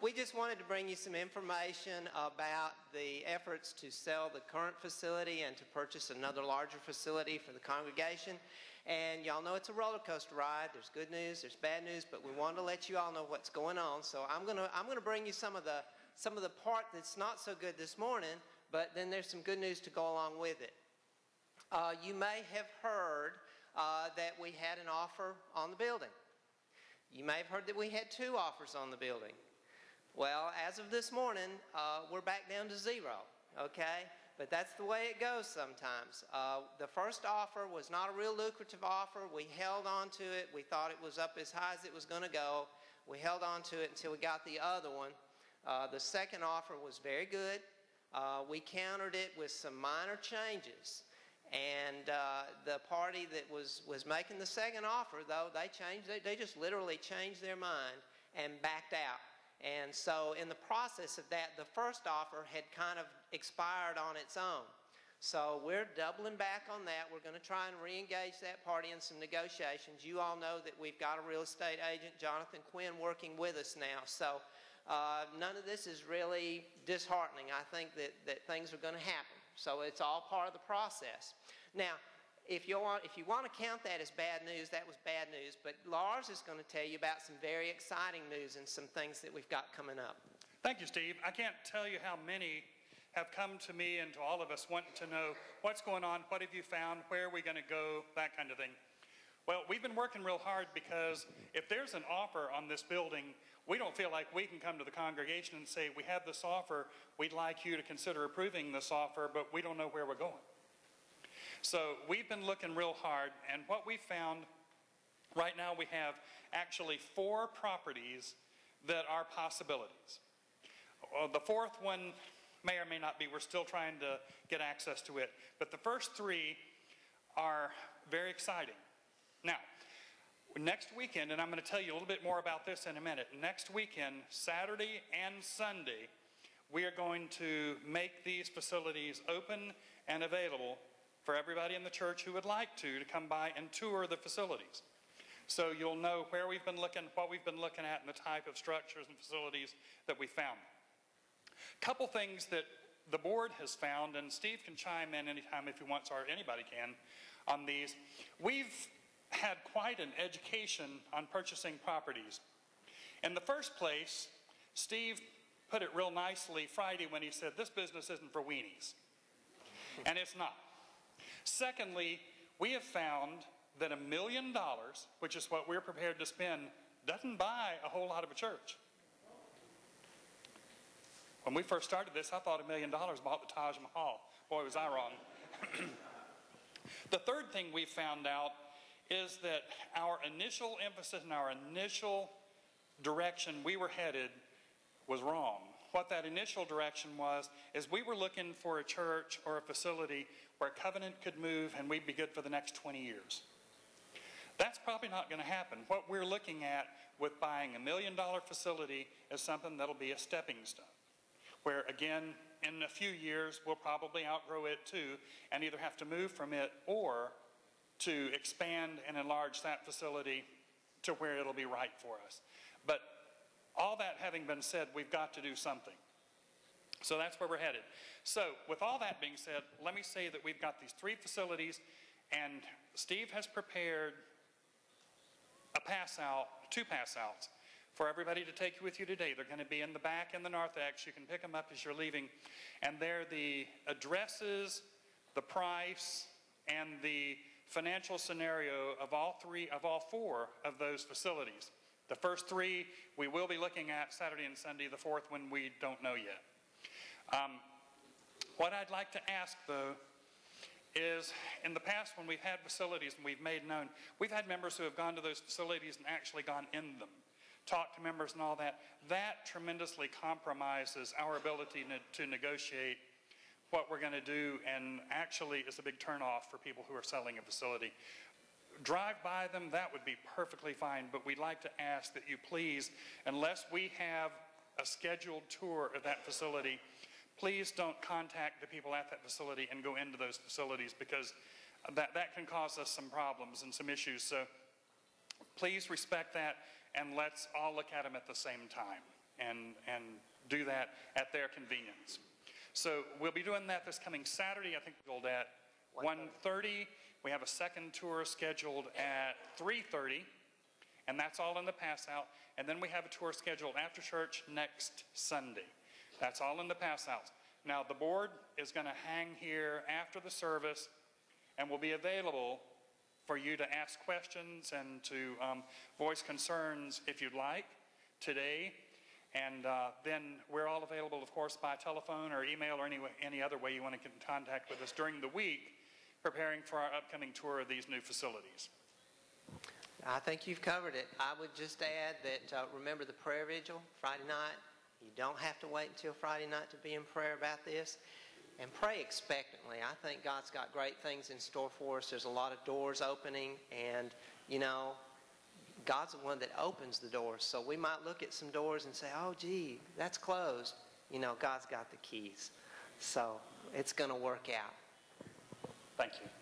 We just wanted to bring you some information about the efforts to sell the current facility and to purchase another larger facility for the congregation. And y'all know it's a roller coaster ride. There's good news, there's bad news, but we wanted to let you all know what's going on. So I'm gonna bring you some of the part that's not so good this morning, but then there's some good news to go along with it. You may have heard that we had an offer on the building. You may have heard that we had 2 offers on the building. Well, as of this morning, we're back down to 0, okay? But that's the way it goes sometimes. The first offer was not a real lucrative offer. We held on to it. We thought it was up as high as it was going to go. We held on to it until we got the other one. The second offer was very good. We countered it with some minor changes. And the party that was making the second offer, though, they just literally changed their mind and backed out. And so in the process of that, the first offer had kind of expired on its own. So we're doubling back on that. We're going to try and re-engage that party in some negotiations. You all know that we've got a real estate agent, Jonathan Quinn, working with us now. So none of this is really disheartening. I think that things are going to happen. So it's all part of the process. Now, if you want to count that as bad news, that was bad news. But Lars is going to tell you about some very exciting news and some things that we've got coming up. Thank you, Steve. I can't tell you how many have come to me and to all of us wanting to know what's going on, what have you found, where are we going to go, that kind of thing. Well, we've been working real hard because if there's an offer on this building, we don't feel like we can come to the congregation and say, we have this offer, we'd like you to consider approving this offer, but we don't know where we're going. So we've been looking real hard, and what we found, right now we have actually 4 properties that are possibilities. The fourth one may or may not be. We're still trying to get access to it. But the first 3 are very exciting. Now, next weekend, and I'm going to tell you a little bit more about this in a minute. Next weekend, Saturday and Sunday, we are going to make these facilities open and available for everybody in the church who would like to come by and tour the facilities. So you'll know where we've been looking, what we've been looking at, and the type of structures and facilities that we found. A couple things that the board has found, and Steve can chime in anytime if he wants, or anybody can, on these. We've had quite an education on purchasing properties. In the first place, Steve put it real nicely Friday when he said, this business isn't for weenies. And it's not. Secondly, we have found that $1 million, which is what we're prepared to spend, doesn't buy a whole lot of a church. When we first started this, I thought $1 million bought the Taj Mahal. Boy, was I wrong. The third thing we found out is that our initial emphasis and our initial direction we were headed was wrong. What that initial direction was is we were looking for a church or a facility where Covenant could move and we'd be good for the next 20 years. That's probably not going to happen. What we're looking at with buying $1 million facility is something that'll be a stepping stone, where again, in a few years, we'll probably outgrow it too and either have to move from it or to expand and enlarge that facility to where it'll be right for us. But all that having been said, we've got to do something. So that's where we're headed. So with all that being said, let me say that we've got these 3 facilities, and Steve has prepared a 2 pass outs for everybody to take with you today. They're going to be in the back in the narthex. You can pick them up as you're leaving. And they're the addresses, the price, and the financial scenario of all 4 of those facilities. The first 3 we will be looking at Saturday and Sunday. The fourth one we don't know yet. What I'd like to ask, though, is in the past when we've had facilities and we've made known, we've had members who have gone to those facilities and actually gone in them, talked to members and all that. That tremendously compromises our ability to negotiate what we're going to do, and actually is a big turnoff for people who are selling a facility. Drive by them, that would be perfectly fine, but we'd like to ask that you please, unless we have a scheduled tour of that facility, please don't contact the people at that facility and go into those facilities, because that can cause us some problems and some issues. So please respect that, and let's all look at them at the same time. and do that at their convenience. So we'll be doing that this coming Saturday. I think we'll at 1:30. We have a second tour scheduled at 3:30, and that's all in the pass out. And then we have a tour scheduled after church next Sunday. That's all in the pass outs. Now the board is going to hang here after the service and will be available for you to ask questions and to voice concerns if you'd like today. And then we're all available, of course, by telephone or email or any other way you want to get in contact with us during the week, preparing for our upcoming tour of these new facilities. I think you've covered it. I would just add that remember the prayer vigil Friday night. You don't have to wait until Friday night to be in prayer about this. And pray expectantly. I think God's got great things in store for us. There's a lot of doors opening, and, you know, God's the one that opens the doors. So we might look at some doors and say, oh, gee, that's closed. You know, God's got the keys. So it's going to work out. Thank you.